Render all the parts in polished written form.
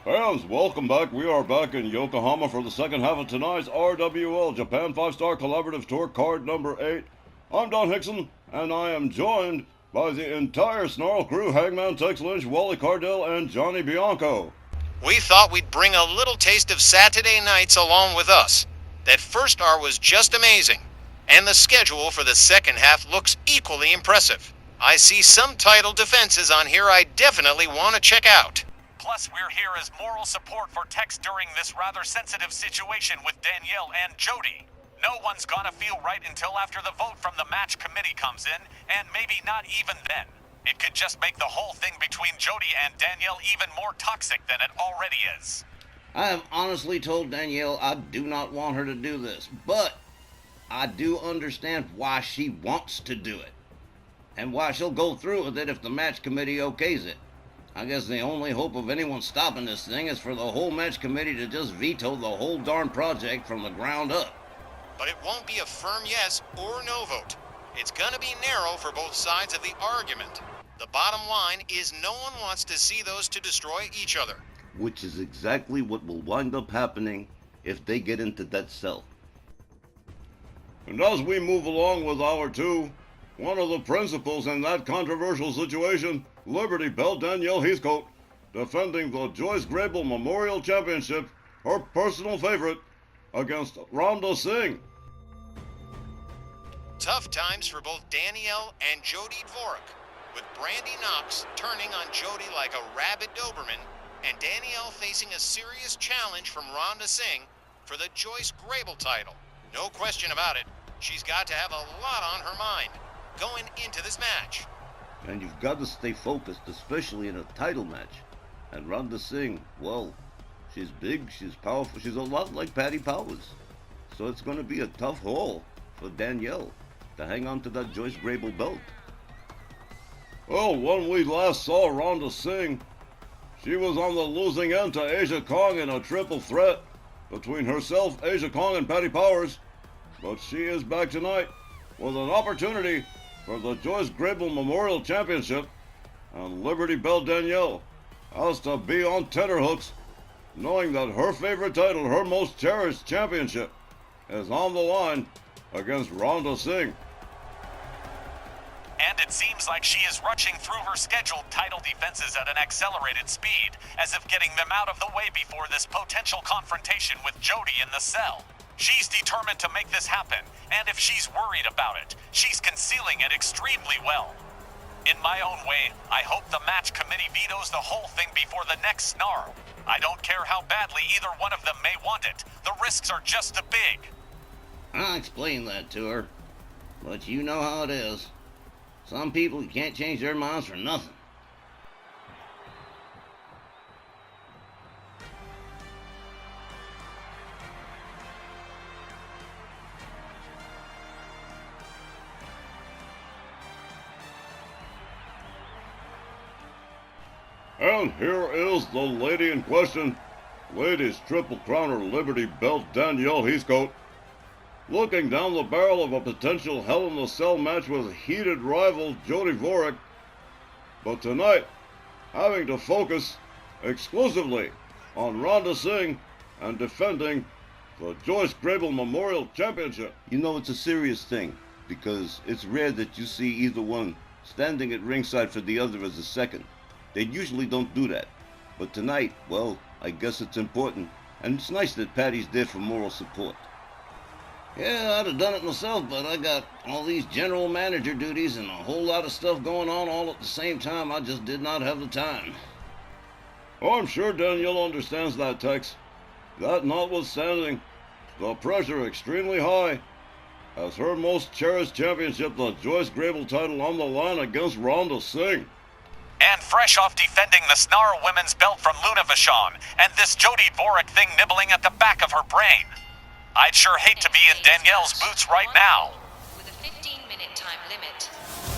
Fans, welcome back. We are back in Yokohama for the second half of tonight's RWL Japan 5-Star Collaborative Tour card number 8. I'm Don Hickson, and I am joined by the entire Snarl crew, Hangman Tex Lynch, Wally Cardell, and Johnny Bianco. We thought we'd bring a little taste of Saturday nights along with us. That first hour was just amazing, and the schedule for the second half looks equally impressive. I see some title defenses on here I definitely want to check out. Plus, we're here as moral support for Tex during this rather sensitive situation with Danielle and Jody. No one's gonna feel right until after the vote from the match committee comes in, and maybe not even then. It could just make the whole thing between Jody and Danielle even more toxic than it already is. I have honestly told Danielle I do not want her to do this, but I do understand why she wants to do it, and why she'll go through with it if the match committee okays it. I guess the only hope of anyone stopping this thing is for the whole match committee to just veto the whole darn project from the ground up. But it won't be a firm yes or no vote. It's gonna be narrow for both sides of the argument. The bottom line is no one wants to see those two destroy each other. Which is exactly what will wind up happening if they get into that cell. And as we move along with hour 2, one of the principals in that controversial situation, Liberty Belle Danielle Heathcote, defending the Joyce Grable Memorial Championship, her personal favorite, against Rhonda Singh. Tough times for both Danielle and Jody Dvorak, with Brandy Knox turning on Jody like a rabid Doberman, and Danielle facing a serious challenge from Rhonda Singh for the Joyce Grable title. No question about it, she's got to have a lot on her mind going into this match. And you've got to stay focused, especially in a title match. And Rhonda Singh, well, she's big, she's powerful, she's a lot like Patti Powers. So it's going to be a tough haul for Danielle to hang on to that Joyce Grable belt. Well, when we last saw Rhonda Singh, she was on the losing end to Asia Kong in a triple threat between herself, Asia Kong, and Patti Powers. But she is back tonight with an opportunity for the Joyce Grable Memorial Championship, and Liberty Belle Danielle has to be on tenterhooks, knowing that her favorite title, her most cherished championship, is on the line against Rhonda Singh. And it seems like she is rushing through her scheduled title defenses at an accelerated speed, as if getting them out of the way before this potential confrontation with Jody in the cell. She's determined to make this happen, and if she's worried about it, she's concealing it extremely well. In my own way, I hope the match committee vetoes the whole thing before the next snarl. I don't care how badly either one of them may want it. The risks are just too big. I'll explain that to her, but you know how it is. Some people can't change their minds for nothing. And here is the lady in question, Ladies Triple Crowner Liberty Belle Danielle Heathcote, looking down the barrel of a potential Hell in a Cell match with heated rival Jody Dvorak, but tonight having to focus exclusively on Rhonda Singh and defending the Joyce Grable Memorial Championship. You know, it's a serious thing, because it's rare that you see either one standing at ringside for the other as a second. They usually don't do that. But tonight, well, I guess it's important. And it's nice that Patty's there for moral support. Yeah, I'd have done it myself, but I got all these general manager duties and a whole lot of stuff going on all at the same time. I just did not have the time. Oh, I'm sure Danielle understands that, Tex. That notwithstanding, the pressure extremely high, as her most cherished championship, the Joyce Grable title, on the line against Rhonda Singh. And fresh off defending the Snarl Women's belt from Luna Vachon, and this Jody Dvorak thing nibbling at the back of her brain. I'd sure hate to be in Danielle's boots right now. With a 15-minute time limit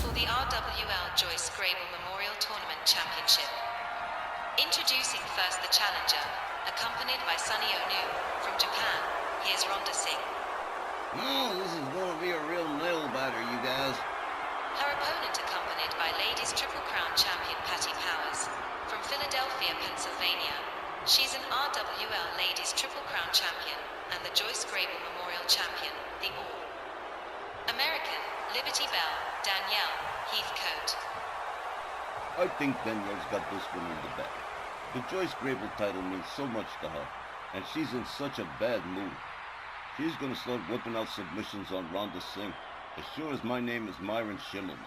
for the RWL Joyce Grable Memorial Tournament Championship. Introducing first the challenger, accompanied by Sonny Onoo from Japan. Here's Rhonda Singh. Oh, this is going to be a real nail-biter, you guys. Her opponent accompanied by Ladies Triple Crown champion Patti Powers from Philadelphia, Pennsylvania. She's an RWL Ladies Triple Crown Champion and the Joyce Grable Memorial Champion, the All-American Liberty Bell, Danielle Heathcote. I think Danielle's got this one in the bag. The Joyce Grable title means so much to her, and she's in such a bad mood. She's gonna start whipping out submissions on Rhonda Singh, as sure as my name is Myron Schimmelman.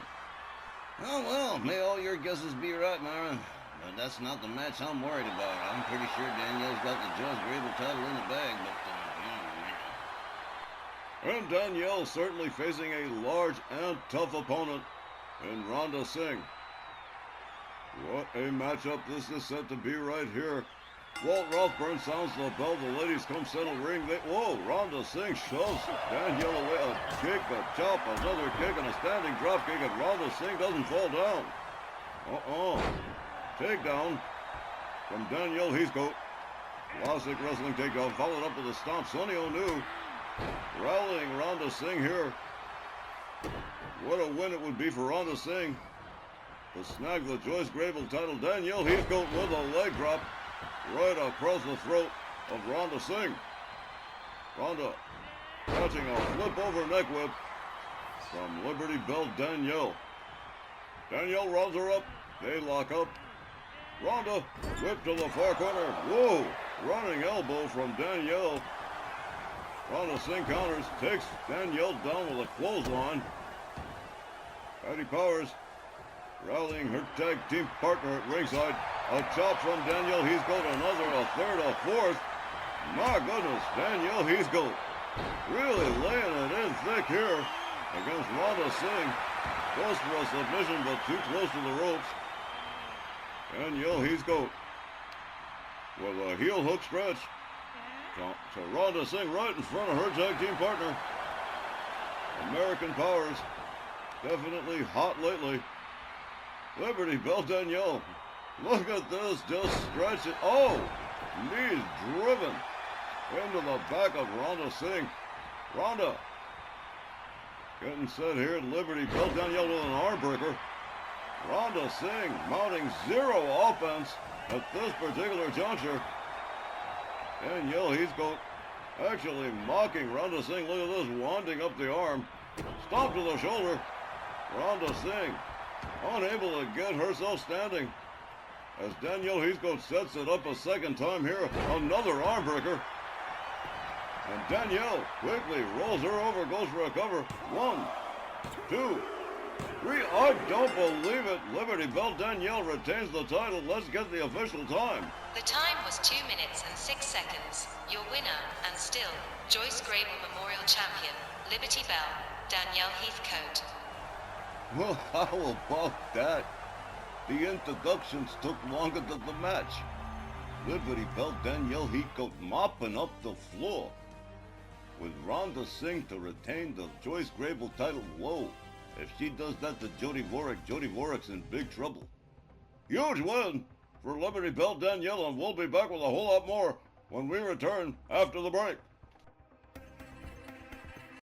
Oh, well, may all your guesses be right, Myron. But that's not the match I'm worried about. I'm pretty sure Danielle's got the Joyce Grable title in the bag, but, And Danielle certainly facing a large and tough opponent in Rhonda Singh. What a matchup this is set to be right here. Walt Rothburn sounds the bell. The ladies come settle ring. Whoa, Rhonda Singh shoves Danielle away. A kick, a chop, another kick, and a standing drop kick. And Rhonda Singh doesn't fall down. Takedown from Danielle Heathcote. Classic wrestling takedown, followed up with a stomp. Sonny Onoo rallying Rhonda Singh here. What a win it would be for Rhonda Singh to snag the Joyce Grable title. Danielle Heathcote with a leg drop right across the throat of Rhonda Singh. Rhonda catching a flip over neck whip from Liberty Bell Danielle. Danielle runs her up. They lock up. Rhonda whip to the far corner. Whoa! Running elbow from Danielle. Rhonda Singh counters, takes Danielle down with a clothesline. Patti Powers rallying her tag team partner at ringside. A chop from Danielle Heathcote, another, a third, a fourth. My goodness, Danielle Heathcote really laying it in thick here against Rhonda Singh. Close for a submission, but too close to the ropes. Danielle Heathcote with a heel hook stretch to Rhonda Singh right in front of her tag team partner. American Powers definitely hot lately. Liberty Bell Danielle. Look at this, just stretch it. Oh, knees driven into the back of Rhonda Singh. Rhonda getting set here. Liberty Bell Danielle with an arm breaker. Rhonda Singh mounting zero offense at this particular juncture. Danielle Heathcote actually mocking Rhonda Singh. Look at this, wanding up the arm. Stomp to the shoulder. Rhonda Singh unable to get herself standing as Danielle Heathcote sets it up a second time here. Another arm breaker. And Danielle quickly rolls her over, goes for a cover. 1, 2, 3. I don't believe it. Liberty Bell Danielle retains the title. Let's get the official time. The time was 2 minutes and 6 seconds. Your winner, and still, Joyce Grable Memorial Champion, Liberty Bell, Danielle Heathcote. Well, how about that? The introductions took longer than the match. Liberty Bell Danielle Heathcote mopping up the floor. With Rhonda Singh to retain the Joyce Grable title. Whoa, if she does that to Jody Vorac's in big trouble. Huge win for Liberty Bell Danielle, and we'll be back with a whole lot more when we return after the break.